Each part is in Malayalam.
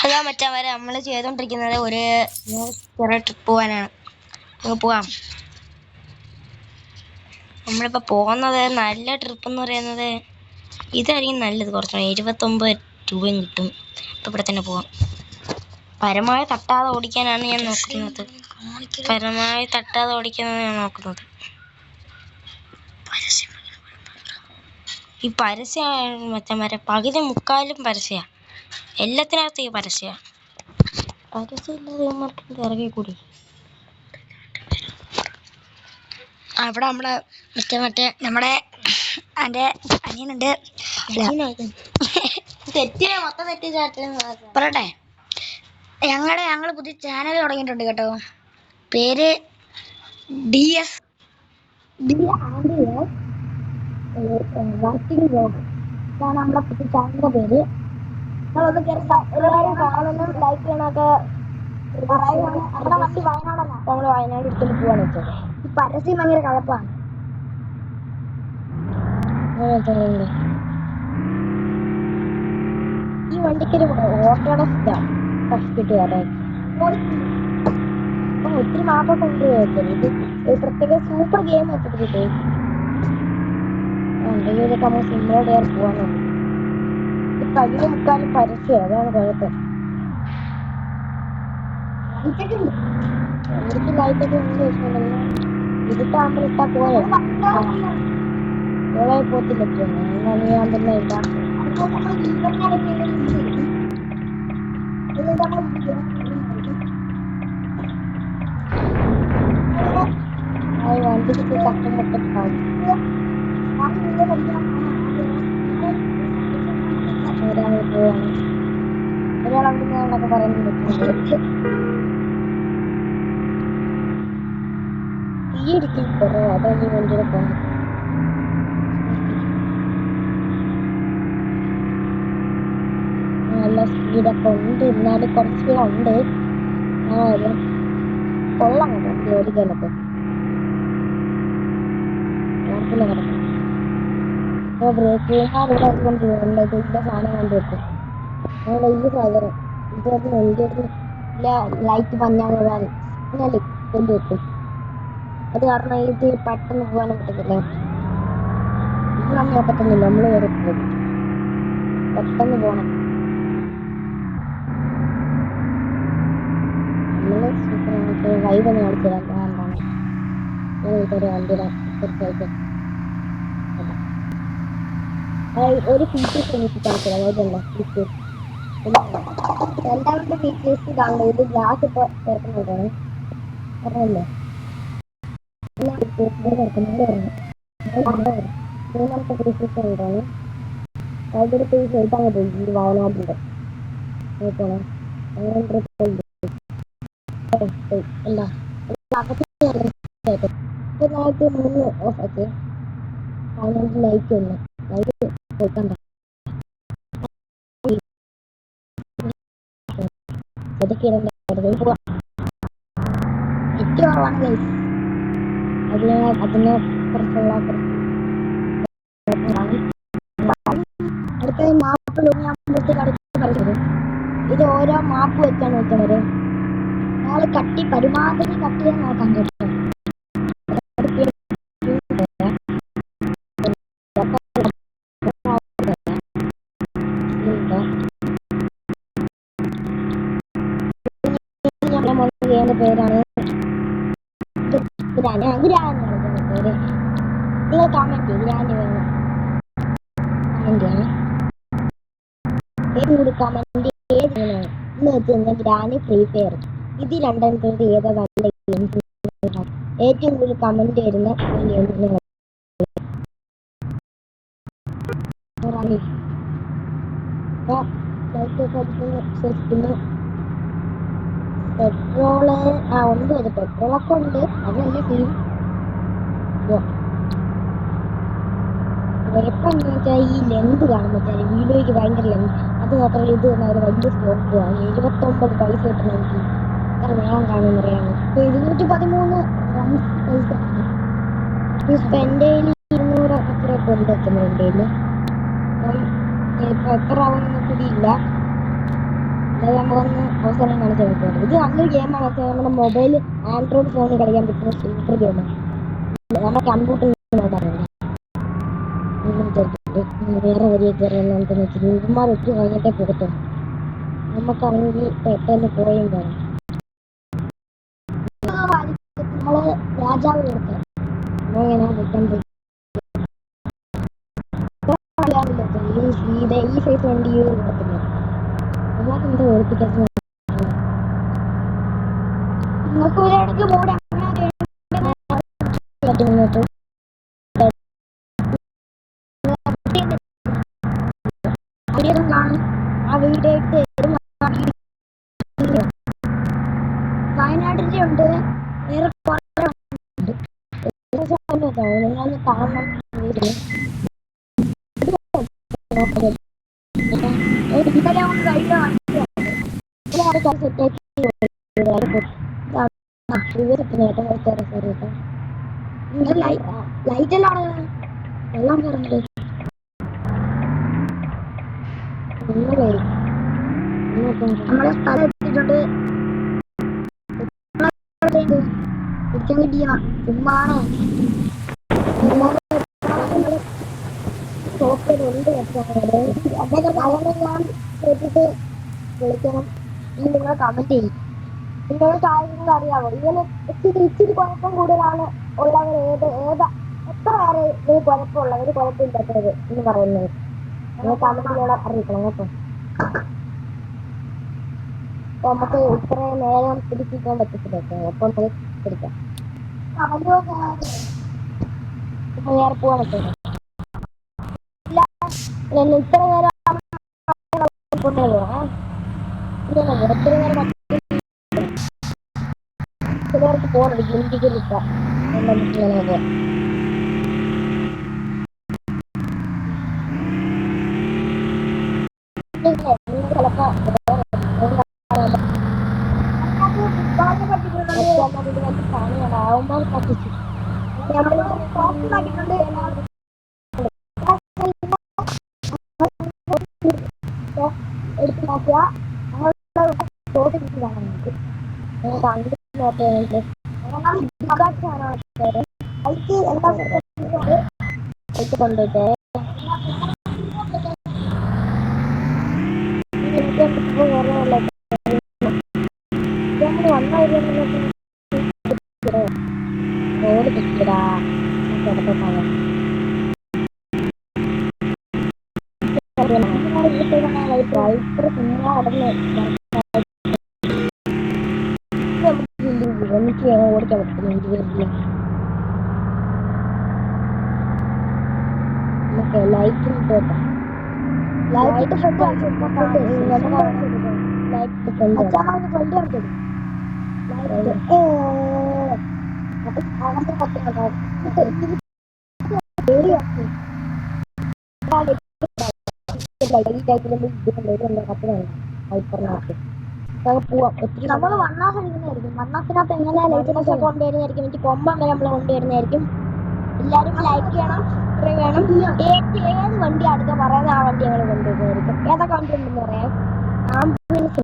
അതാ മറ്റവരെ നമ്മൾ ചെയ്തോണ്ടിരിക്കുന്നത് ഒരു ചെറിയ ട്രിപ്പ് പോകാനാണ്. നമുക്ക് പോവാം. നമ്മളിപ്പോ പോകുന്നത് നല്ല ട്രിപ്പ് എന്ന് പറയുന്നത് ഇതായിരിക്കും നല്ലത്. കുറച്ച് 29 രൂപയും കിട്ടും. ഇപ്പം ഇവിടെ തന്നെ പോവാം. പരമാവധി തട്ടാതെ ഓടിക്കാനാണ് ഞാൻ നോക്കുന്നത്. ഈ പരസ്യ മറ്റന്മാരെ പകുതി മുക്കാലും പരസ്യ, എല്ലാത്തിനകത്ത് ഈ പരസ്യ ഇല്ലാതെ ഇറങ്ങി കൂടി. അവിടെ മറ്റേ നമ്മുടെ എൻ്റെ അനിയനുണ്ട്. പറയട്ടെ, ഞങ്ങൾ പുതിയ ചാനൽ തുടങ്ങിയിട്ടുണ്ട് കേട്ടോ. പേര് DS വാക്കിംഗ് വ്ലോഗ്. ഇതാണ് നമ്മുടെ പുതിയ ചാനലിൻ്റെ പേര്. എല്ലാവരും കാണുന്നു, ലൈക്ക് ചെയ്യണമൊക്കെ. നമ്മൾ വയനാട് എടുത്തിട്ട് പോവാണ് വെച്ചത്. ഈ പരസ്യം ഭയങ്കര കഴപ്പാണ്. ഈ വണ്ടിക്കൊരു ഓട്ടോയുടെ ഫസ്റ്റ് വരാൻ ഒത്തിരി മാപ്പൊക്കെ ഉണ്ട് വെച്ചത്. ഇത് ഒരു പ്രത്യേക സൂപ്പർ ഗെയിം വെച്ചിട്ട് എന്തെങ്കിലുമൊക്കെ നമ്മൾ സിനിമയുടെ പോകാൻ പകുതി മുക്കാലും പരസ്യം. അതാണ് കുഴപ്പം. എനിക്ക് ലൈറ്റൊക്കെ ഉണ്ട്. ഇരുട്ടാകുമ്പോൾ ഇട്ടാ പോയോ ഓളെ പോത്തില്ല. എന്നാണ് ഞാൻ പിന്നെ ഇടാൻ വണ്ടിക്ക് കഷ്ടപ്പെട്ടിട്ടാണ്. ഒരാളവിടെ നിന്നൊക്കെ പറയുന്നത് ഈ ഇടുക്കി കുറവ്. അതാണ് ഈ വണ്ടിയുടെ പോകുന്നത്. നല്ല സ്പീഡൊക്കെ ഉണ്ട്. എന്നാലും കുറച്ച് സ്പീഡുണ്ട്. കൊള്ളാം വണ്ടി ഓടിക്കാനൊക്കെ. ബ്രേക്കുമാരുടെ കൊണ്ട് ഇതിന്റെ സാധനം കൊണ്ട് വെക്കും. അങ്ങനെ ഈ സാധനം ഇതൊന്നും ലൈറ്റ് മഞ്ഞാൻ കൊണ്ട് വെക്കും. അത് കാരണം ഇത് പെട്ടെന്ന് പോകാനും പറ്റത്തില്ല. നമ്മളങ്ങനെ പറ്റുന്നില്ല. നമ്മൾ വരെ പോകും. പെട്ടെന്ന് പോകണം. നമ്മൾ സൂപ്പറായിട്ട് വൈബ് ഒന്ന് കാണിച്ചു തരാം. എന്താണ് ഒരു വണ്ടിയുടെ ഒരു ഫീച്ചേഴ്സ് എനിക്ക് കാണിച്ചു തരാം. അതല്ല ഫീച്ചേഴ്സ്. രണ്ടാമത്തെ ഫീച്ചേഴ്സ് കാണുന്നത് ഇത് ഗ്ലാസ് ഇപ്പോൾ ചേർക്കുന്നതാണ്. പറഞ്ഞല്ലേ മൂന്നാമത്തെ ഫീച്ചേഴ്സ് എന്താണ്? അതൊരു ഫീസ് എഴുതാൻ പോയി ഈ വയനാടിൻ്റെ എന്താ അകത്ത് 3 ഓക്കെ. വയനാട്ടിൽ ലൈറ്റ് ഒന്ന് ലൈറ്റ് വെക്കണ്ട. അതൊക്കെ അതിനെ കുറിച്ചുള്ള അടുത്ത മാപ്പ് ഞാൻ പറയുന്നത്. ഇത് ഓരോ മാപ്പ് വെച്ചാണ് വെച്ചവര്. ഞങ്ങൾ പരമാവധി കട്ട് ചെയ്യാൻ നോക്കാം കേട്ടോ. പേരാണ് പേര്. നിങ്ങൾ കമന്റ് ഗ്രാൻഡ് വേണം. ഏത് കമന്റ് ഏത് എന്ന് വെച്ച് കഴിഞ്ഞാൽ ഗ്രാൻഡ് ഫ്രീ ഫയർ. ഇത് രണ്ടെണ്ണത്തിൻ്റെ ഏതാ നല്ല ഗെയിംസ് ഏറ്റവും കൂടുതൽ കമന്റ് വരുന്ന പെട്രോള് ഉണ്ട്. അത് പെട്രോളൊക്കെ ഉണ്ട്. അതല്ല ടീം കുഴപ്പമെന്ന് വെച്ചാൽ ഈ ലെന്ത് കാണുന്ന വെച്ചാൽ വീഡിയോയ്ക്ക് ഭയങ്കര ലെന്ത്. അത് മാത്രമല്ല ഇത് ഒരു വലിയ സ്റ്റോക്കാണ്. 79 പൈസ കിട്ടണമെങ്കിൽ എത്ര വേഗം കാണുമെന്ന് അറിയാമോ? 213 പൈസ. ഇപ്പം എൻ്റെ കയ്യിൽ 200 അത്രയൊക്കെ ഉണ്ട്. എത്തുന്നു എൻ്റെ കയ്യിൽ. അപ്പം ഇപ്പം എത്ര ആവുമെന്ന് കൂടിയില്ല. നമുക്കൊന്ന് അവസരം കാണിച്ചു കൊടുക്കാം. ഇത് നല്ലൊരു ഗെയിമാണ്. നമ്മുടെ മൊബൈൽ ആൻഡ്രോയിഡ് ഫോണിൽ കളിക്കാൻ പറ്റുന്ന സൂപ്പർ ഗെയിമാണ്. നമ്മുടെ കമ്പ്യൂട്ടറിൽ വേറെ വരിയ കയറുന്ന ഇവന്മാർ ഒറ്റ കഴിഞ്ഞിട്ടേ പോകത്തുള്ളൂ. നമുക്കാണെങ്കിൽ പെട്ടെന്ന് പോയും വേണം. നമ്മള് രാജാവ് കൊടുക്കുക അങ്ങനെ വെക്കാൻ പറ്റും. ഈ സൈസ് വണ്ടി കൊടുക്കുന്നത് എല്ലാവർക്കും എന്താ ഓടിപ്പിക്കാൻ നിങ്ങൾക്ക് ഒരിടയ്ക്ക് മൂടെ മുന്നോട്ട് വീഡിയോ കാണും. ആ വീഡിയോ ഇട്ട് വയനാട്ടിന്റെ ഉണ്ട്, വേറെ നിങ്ങൾ കാണണം. ഇന്നലെ ഒന്ന് കഴിക്കാൻ ലൈറ്റ് എല്ലാം വെള്ളം പറഞ്ഞത് നമ്മളെ സ്ഥലം എത്തിയിട്ടുണ്ട്. കുടിക്കാൻ കിട്ടിയ ചുമ്മാണോ ഷോപ്പിലുണ്ട് അതൊക്കെ ഞാൻ കേട്ടിട്ട് വിളിക്കണം. ഈ നിങ്ങൾ കമന്റ് ചെയ്യും. നിങ്ങളുടെ കാര്യങ്ങൾ അറിയാമോ? ഇതിൽ ഇച്ചിരി കുഴപ്പം കൂടുതലാണ് ഉള്ളവർ എത്ര പേര് ഇതിന് കുഴപ്പമുള്ളവർ കുഴപ്പമില്ലാത്തവർ എന്ന് പറയുന്നത് നിങ്ങൾ കമന്റിലൂടെ അറിയിക്കണം കേട്ടോ. അപ്പൊ നമുക്ക് ഇത്രയും നേരം പിടിപ്പിക്കാൻ പറ്റത്തില്ല കേട്ടോ. അപ്പൊ നമുക്ക് പിടിക്കാം. ഇപ്പൊ വേറെ പോവാൻ പറ്റില്ല. ഇത്ര നേരം ചിലവർക്ക് പോകണം ജിന്തിക്കില്ല നമുക്ക് ചിലപ്പോ ആവുമ്പോൾ കത്തിച്ചു എടുത്ത് നോക്കിയാൽ കൊണ്ടിട്ട് റോഡ് കിട്ടിടാ എനിക്ക് ഓടിക്കാൻ പറ്റുന്നു. നമുക്ക് ലൈറ്റിന് പോകാം. ലൈറ്റ് നമ്മള് വണ്ണാസ് അടിക്കുന്നതായിരിക്കും. വണ്ണാസിനകത്ത് എങ്ങനെയാ ലൈറ്റിനൊക്കെ കൊണ്ടുവരുന്നതായിരിക്കും. എനിക്ക് കൊമ്പം വരെ നമ്മൾ കൊണ്ടുവരുന്നതായിരിക്കും. എല്ലാരും ലൈക്ക് ചെയ്യണം, വേണം. ഏത് വണ്ടി അടുത്ത പറയുന്ന ആ വണ്ടി ഞങ്ങൾ കൊണ്ടുവരുന്നതായിരിക്കും. ഏതൊക്കെ വണ്ടി ഉണ്ടെന്ന് പറയാം. ആംബുലൻസ്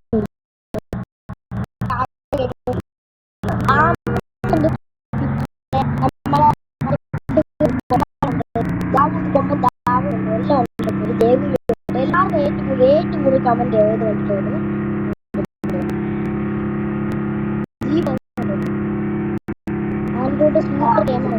ഏറ്റവും കൂടുതൽ കമന്റ് ഏത് വണ്ടിയാണ് ആൻഡ്രോയിഡ് സ്മാർട്ട് ഗെയിമാണ്.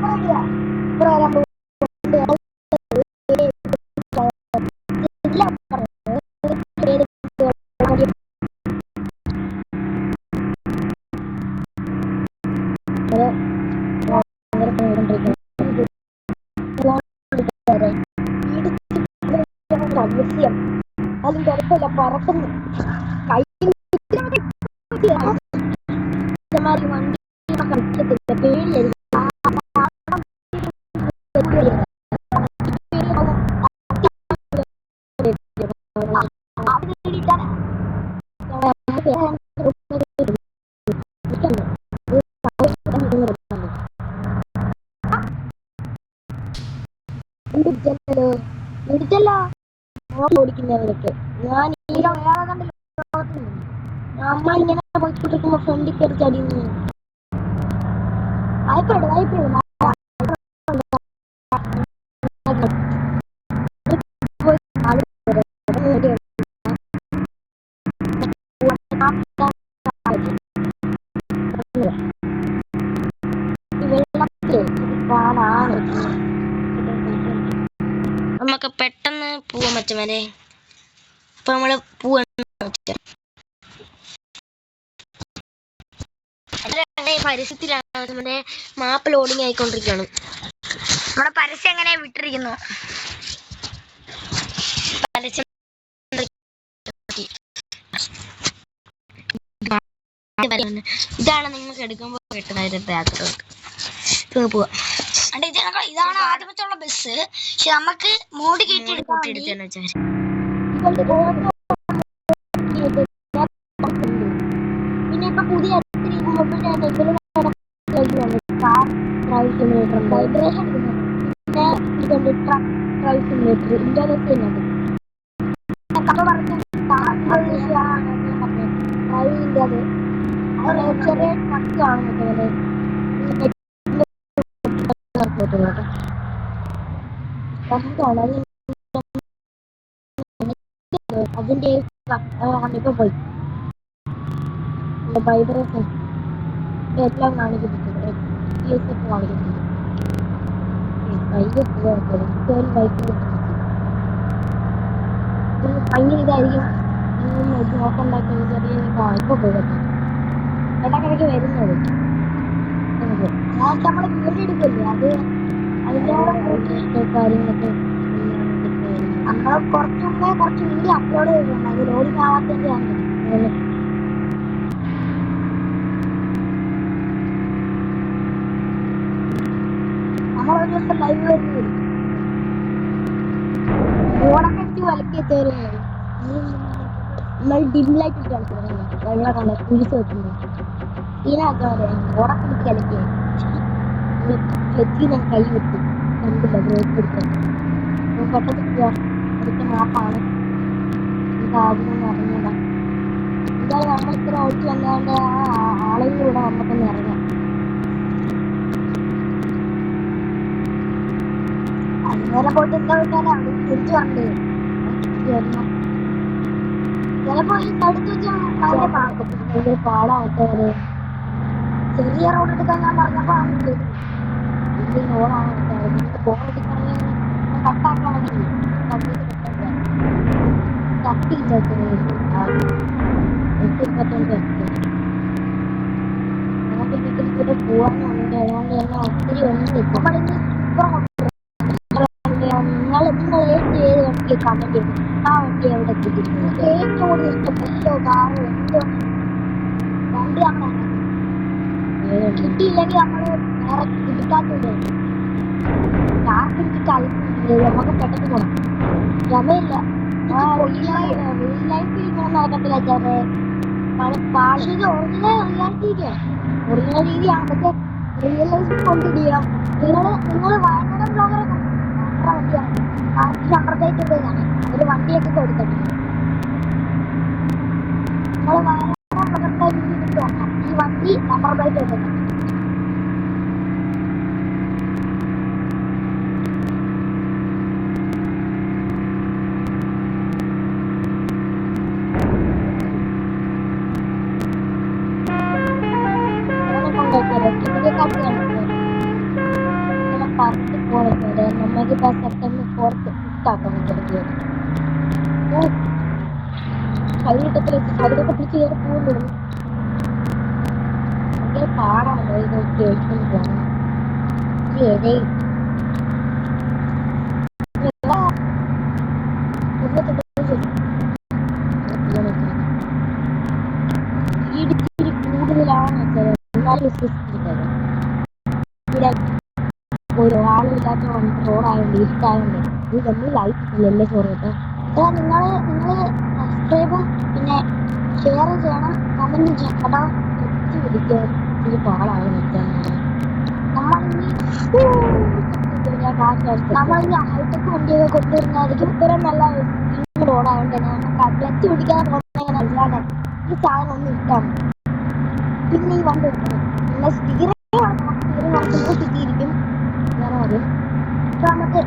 അതും കുഴപ്പമില്ല, പറക്കുന്നു കൈ വണ്ടി കളിക്കത്തില്ല, പേടിയായിരിക്കും. ഓടിക്കുന്നവരൊക്കെ ഞാൻ നമ്മൾ ഇങ്ങനെ പോയിക്കൊണ്ടിരിക്കുമ്പോ ഫ്രണ്ടിൽ കയറി ചടിയുന്നു. വായ്പ നമുക്ക് പെട്ടെന്ന് പോവാൻ പറ്റും വരെ. ഇപ്പൊ നമ്മള് പോവാൻ പരസ്യത്തിലാണ് നമ്മുടെ മാപ്പ് ലോഡിങ് ആയിക്കൊണ്ടിരിക്കുകയാണ്. നമ്മുടെ പരസ്യം എങ്ങനെ വിട്ടിരിക്കുന്നു? പരസ്യം ഇതാണ് നിങ്ങൾക്ക് എടുക്കുമ്പോൾ കിട്ടുന്ന യാത്ര. പോവാ. ഇതാണ് ആദ്യമത്തുള്ള ബസ്. പക്ഷെ നമുക്ക് മോഡ് കയറ്റി എടുക്കാൻ പിന്നെ ഇപ്പൊ പുതിയ കാർ ഡ്രൈവ് സിമുലേറ്റർ, വൈബ്രേഷൻ പിന്നെ ട്രക്ക് ഡ്രൈവ് സിമുലേറ്റർ, ഇന്റർനെറ്റ് ഡ്രൈവിൻ്റെ അത് ചെറിയ ട്രക്കാണ് അതിന്റെ ഇപ്പൊ പോയി വൈബ്രേഷൻ എല്ലാം കാണിക്കുന്നുണ്ട്. കാണിക്കുന്നുണ്ട്. ഭയങ്കര ഇതായിരിക്കും. നോക്കുണ്ടാക്കി ചെറിയ ഇപ്പൊ പോകട്ടെ ഇടക്കിടയ്ക്ക് വരുന്നത്. നമ്മൾ വീഡിയോ എടുക്കില്ലേ, അത് അതിനോട് കാര്യങ്ങളൊക്കെ നമ്മൾ കുറച്ച് വീഡിയോ അപ്ലോഡ് ചെയ്തിട്ടുണ്ട്. അത് ലോഡിങ് ആവാത്തതിൻ്റെയാണ്. നമ്മളൊരു ദിവസം ലൈവ് വരുന്നത് റോഡൊക്കെ എനിക്ക് വിലക്കി തരുന്നത്. നമ്മൾ ഡിം ലൈറ്റ് ഇട്ട് കളിക്കുന്നത് വെള്ള കണ്ട കുരിശ് വെക്കുന്നത് ഇതിനകത്ത് റോഡൊക്കെ എടുത്ത് കളിക്കുക. ക്ലച്ചിൽ ഞാൻ കൈ വെച്ചു കണ്ടില്ല ബ്രേക്ക് എടുത്ത് പെട്ടെന്ന് അടുത്ത മാപ്പാണ് ഇതാകുമെന്ന് അറിഞ്ഞൂടാ. എന്തായാലും നമ്മൾ ഇത്ര ഓടിച്ച് വന്നാണ്ട് ആ ആളുകളിലൂടെ നമുക്കൊന്ന് ഇറങ്ങാം. അങ്ങനെ പോയിട്ട് എന്താ വിട്ടാലേ അവിടെ തിരിച്ചു വരണ്ടേ. ചിലപ്പോ ഈ അടുത്ത് വെച്ച് പാടാവട്ടെ. ചെറിയ റോഡ് എടുക്കാൻ ഞാൻ പറഞ്ഞപ്പോ വലിയ റോഡാണ് കട്ടാക്കാൻ വേണ്ടി കട്ടിയില്ല. പോവാനുണ്ട്. അതുകൊണ്ട് തന്നെ ഒത്തിരി ഉണ്ട്. നിങ്ങൾ ഏത് വണ്ടി കമന്റ് ചെയ്യും. ആ വണ്ടി എവിടെ എത്തിച്ചിട്ടുണ്ട്? ഏറ്റവും കൂടുതൽ ഇഷ്ടപ്പെട്ട കാറ് എന്തോ വണ്ടി അങ്ങനെ കിട്ടിയില്ലെങ്കിൽ നമ്മൾ വേറെ കിട്ടാത്തത് കാർക്ക് എനിക്ക് കളിക്കുന്നില്ല. നമുക്ക് പെട്ടെന്ന് പോകണം. ക്ഷമയില്ല. റിയൽ ലൈഫിൽ ഇങ്ങനെ നടക്കത്തില്ല. ചേട്ടേ പക്ഷേ ഇത് ഒറിജിനൽ രീതിയാണ്. പക്ഷെ റിയൽ ലൈഫിൽ കൊണ്ടിടിയാം. നിങ്ങൾ വയനാടൻ ബ്ലോഗറെ വണ്ടിയാണ് നമ്പർ പ്ലേറ്റ് ഇതാണ്. ഒരു വണ്ടിയൊക്കെ കൊടുത്തിട്ട് നിങ്ങൾ വയനാടൻ ബ്ലോഗറിന്റെ ഈ വണ്ടി നമ്പർ പ്ലേറ്റ് എടുക്കണം. നമുക്ക് സെപ്റ്റംബർ 4th ആക്കണം. കൈയിട്ടത്തിൽ കൈതൊക്കെ പിടിച്ച് കയറി പോകുന്നു. ഭയങ്കര പാടാണ് ഇതൊക്കെ എടുത്തുകൊണ്ട് പോകണം. ഇടിച്ചിരി കൂടുതലാണ് എന്നാലും വിശ്വസിക്കുന്നത്. ഒരാളില്ലാത്ത റോഡായോണ്ട് ഇരുട്ടായോണ്ട് ഇതൊന്നും ലൈഫ് ഇല്ലല്ലേ ചോറ് കേട്ടോ. നിങ്ങൾ സബ്സ്ക്രൈബും പിന്നെ ഷെയർ ചെയ്യണം, കമന്റ് ചെയ്യണം കേട്ടോ. പിടിക്കാൻ ഇത്തിരി പാടാണ് നിൽക്കാൻ. നമ്മളിനി ഹൈടെക് വണ്ടിയൊക്കെ കൊണ്ടുവരുന്നതായിരിക്കും. ഇത്രയും നല്ല റോഡായോണ്ട് തന്നെ നമുക്ക് ക്ലച്ച് പിടിക്കാതെ പോകുന്ന അല്ലാതെ ഈ സാധനം ഒന്ന് ഇട്ടാൽ പിന്നെ ഈ വണ്ടി എടുക്കുന്നത് പിന്നെ സ്റ്റീറിംഗ് കിട്ടിയിരിക്കും വേറെ കാര്യം. ഇപ്പൊ നമുക്ക്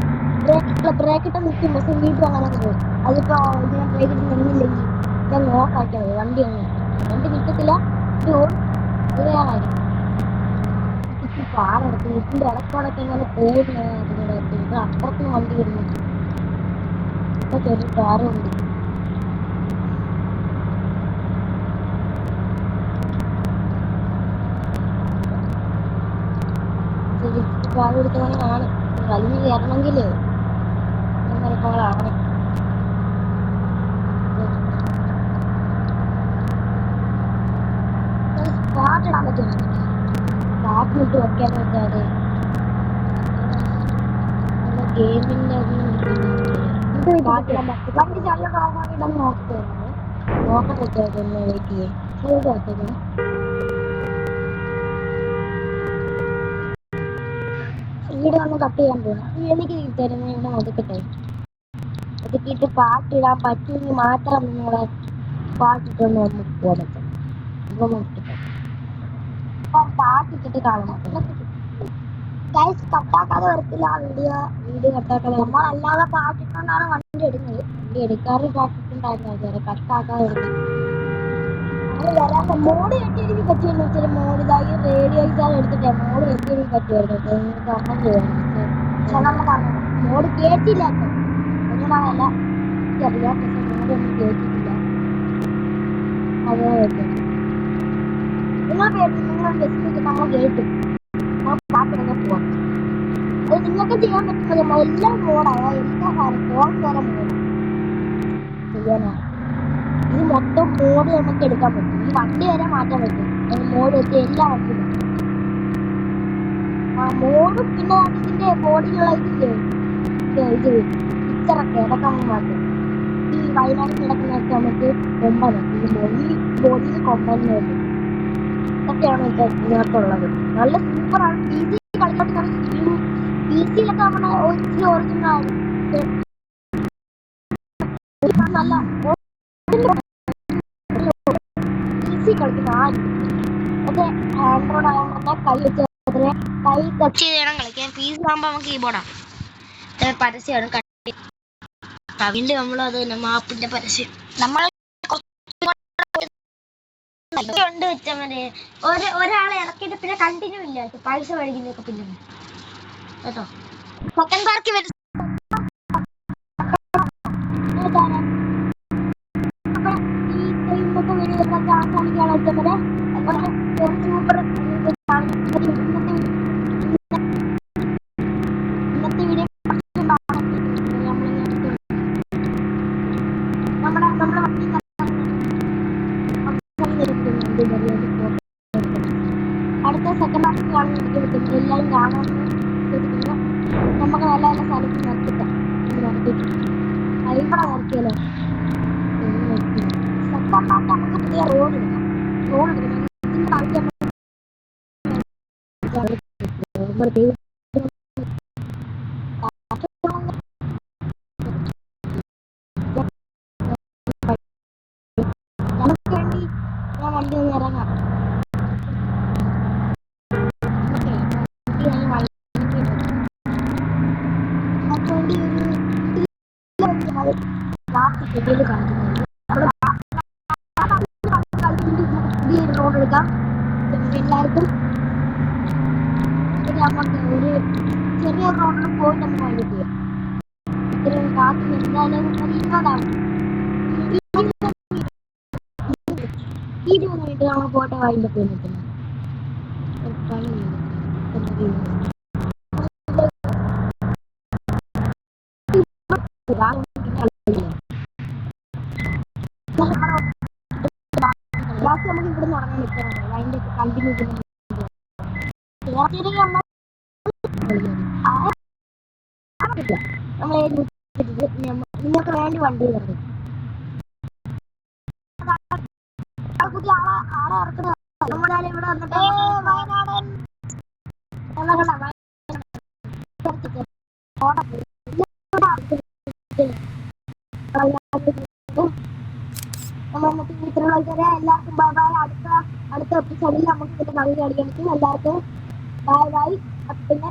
ബ്രേക്ക് ഇട്ട് നിൽക്കുമ്പോൾ വീണ്ടും അങ്ങനെ പോകും. അതിപ്പോ ഇങ്ങനെ ബ്രേക്ക് ഇട്ട് നിന്നില്ലെങ്കിൽ ഞാൻ ഓഫ് ആക്കിയാൽ മതി. വണ്ടി നിൽക്കത്തില്ല. ഇത് വേറെ കാര്യം. പാടെടുത്ത് ഇതിന്റെ ഇടത്തോടൊക്കെ ഇങ്ങനെ പോകുന്ന അപ്പുറത്തും വണ്ടി വരുന്നു. ഇപ്പൊ ചെറിയ കാറുണ്ട്. പാട് കൊടുത്തവനാണ് വലിഞ്ഞ് കയറണമെങ്കില് പാടാണ്. പാട്ടിടാൻ പറ്റുന്നു. പാട്ടിട്ട് വെക്കാന്ന് വെച്ചാല് ഗെയിമിന്റെ വണ്ടി നല്ല ഇടാൻ നോക്കുകയാണ്. നോക്കാൻ പറ്റുന്ന വെയിറ്റ് ചെയ്യാം. ഇവിടെ വന്ന് കട്ട് ചെയ്യാൻ പോകണം. എനിക്ക് തരുന്ന ഇവിടെ ഒതുക്കട്ടെ. ഒതുക്കിയിട്ട് പാട്ടിടാൻ പറ്റുമെങ്കിൽ മാത്രം നിങ്ങളെ പാട്ടിട്ടൊന്ന് നമുക്ക് പോകാൻ പറ്റും. അപ്പം പാട്ടിട്ടിട്ട് കാണാം. കട്ടാക്കാതെ വരത്തില്ല. വീഡിയോ കട്ടാക്കാതെ നമ്മളല്ലാതെ പാട്ടിട്ടുകൊണ്ടാണ് വണ്ടി എടുക്കുന്നത്. വണ്ടി എടുക്കാറ് പാട്ടിട്ടുണ്ടായിരുന്നു. കട്ടാക്കാതെ വരുന്നത് മോഡ് കെട്ടിയെനിക്ക് പറ്റുമെന്ന് വെച്ചാൽ മോഡ് ഇതായി റേഡിയോ ഇതാണ് എടുത്തിട്ടേ മോഡ് കെട്ടിയെനിക്ക് പറ്റുമായിരുന്നു. മോഡ് കേട്ടില്ല. ഒന്നുമായല്ല എനിക്കറിയാം. പക്ഷെ മോഡൊന്നും കേട്ടിട്ടില്ല. അങ്ങനെ നിങ്ങൾ കേട്ടു. നിങ്ങൾ ജസ്റ്റ് നമ്മൾ കേട്ടു. പാട്ടിടങ്ങ് പോവാം. അത് നിങ്ങൾക്ക് ചെയ്യാൻ പറ്റുന്നത് എല്ലാം മോഡാണ്. എല്ലാ ഫോൺ വരെ മോഡാണ് ചെയ്യാനാണ്. ഇത് മൊത്തം മോഡ് നമുക്ക് എടുക്കാൻ പറ്റും. ഈ വണ്ടി വരെ മാറ്റാൻ പറ്റും. മോഡ് വെച്ച് എല്ലാ വണ്ടിയും മോഡും പിന്നെ ഇതിന്റെ ബോഡിയിലുള്ള ഇതില്ലേ ഇത് പിക്ചറൊക്കെ അതൊക്കെ നമുക്ക് മാറ്റും. ഈ വയനാട് കിടക്കുന്നതൊക്കെ നമുക്ക് കൊമ്പന ഈ ബോഡിയിൽ കൊമ്പന് വേണ്ടി ഇതൊക്കെയാണ് ഇതിനകത്തുള്ളത്. നല്ല സൂപ്പറാണ്. പി സി കളിക്കാൻ പി സിയിലൊക്കെ നമ്മുടെ ഒറിജിനൽ ആണ്. നല്ല കളിക്കുന്ന പക്ഷെ ആൻഡ്രോയിഡ് ആയതുകൊണ്ട് കൈ ടച്ച് ചെയ്ത് വേണം കളിക്കാൻ. പി സി ആകുമ്പോൾ നമുക്ക് കീബോർഡാണ്. പരസ്യമാണ് വീണ്ടും നമ്മളത് മാപ്പിന്റെ പരസ്യം നമ്മൾ ഉണ്ട് വെച്ചവരെ ഒരാളെ ഇറക്കിയിട്ട് പിന്നെ കണ്ടിന്യൂ ഇല്ല. പൈസ മേടിക്കുന്നൊക്കെ പിന്നെ കേട്ടോ. സെക്കൻഡ് പാർക്കി വരും. അടുത്ത സെക്കൻഡ് ഹാഫ് കാണുന്ന എല്ലാവരും കാണാൻ നമുക്ക് നല്ല നല്ല സ്ഥലത്ത് നിർത്തിക്കാം. ഇവിടെ നിർത്തിയല്ലോ. സെക്കൻഡ് ഹാഫ് നമുക്ക് പുതിയ റോഡ് എടുക്കാം. നമുക്ക് വേണ്ടി ഞാൻ വണ്ടി ഒന്ന് ഇറങ്ങാം. റോഡ് എടുക്കാം. എല്ലാവർക്കും നമുക്ക് ഒരു ചെറിയ റോഡിൽ പോയി നമുക്ക് വഴി ചെയ്യാം. ഇത്രയും കാറ്റ് എന്തായാലും ഇരുന്നതാണ്. 20 മിനിറ്റ് നമ്മൾ പോട്ടെ വഴിയിൽ പോയി നിൽക്കുന്നത്. നമുക്ക് ഇവിടെ നിന്ന് ഇറങ്ങാൻ നിൽക്കണം. അതിന്റെ കണ്ടിന്യൂ നിങ്ങൾക്ക് വേണ്ടി വണ്ടി ഇറങ്ങും. പുതിയ ആളെ ഇറക്കുന്നത് നമ്മളാലും ഇവിടെ വന്നിട്ട് വയനാടൻ നമ്മൾ ഇന്നത്തെ ഇത്രയുള്ള എല്ലാവർക്കും ബൈ ബൈ. അടുത്ത എപ്പിസോഡിൽ നമുക്ക് ഇതിന്റെ ഭംഗി അടിക്കാൻ പറ്റും. എല്ലാവർക്കും ബൈ ബൈ. പിന്നെ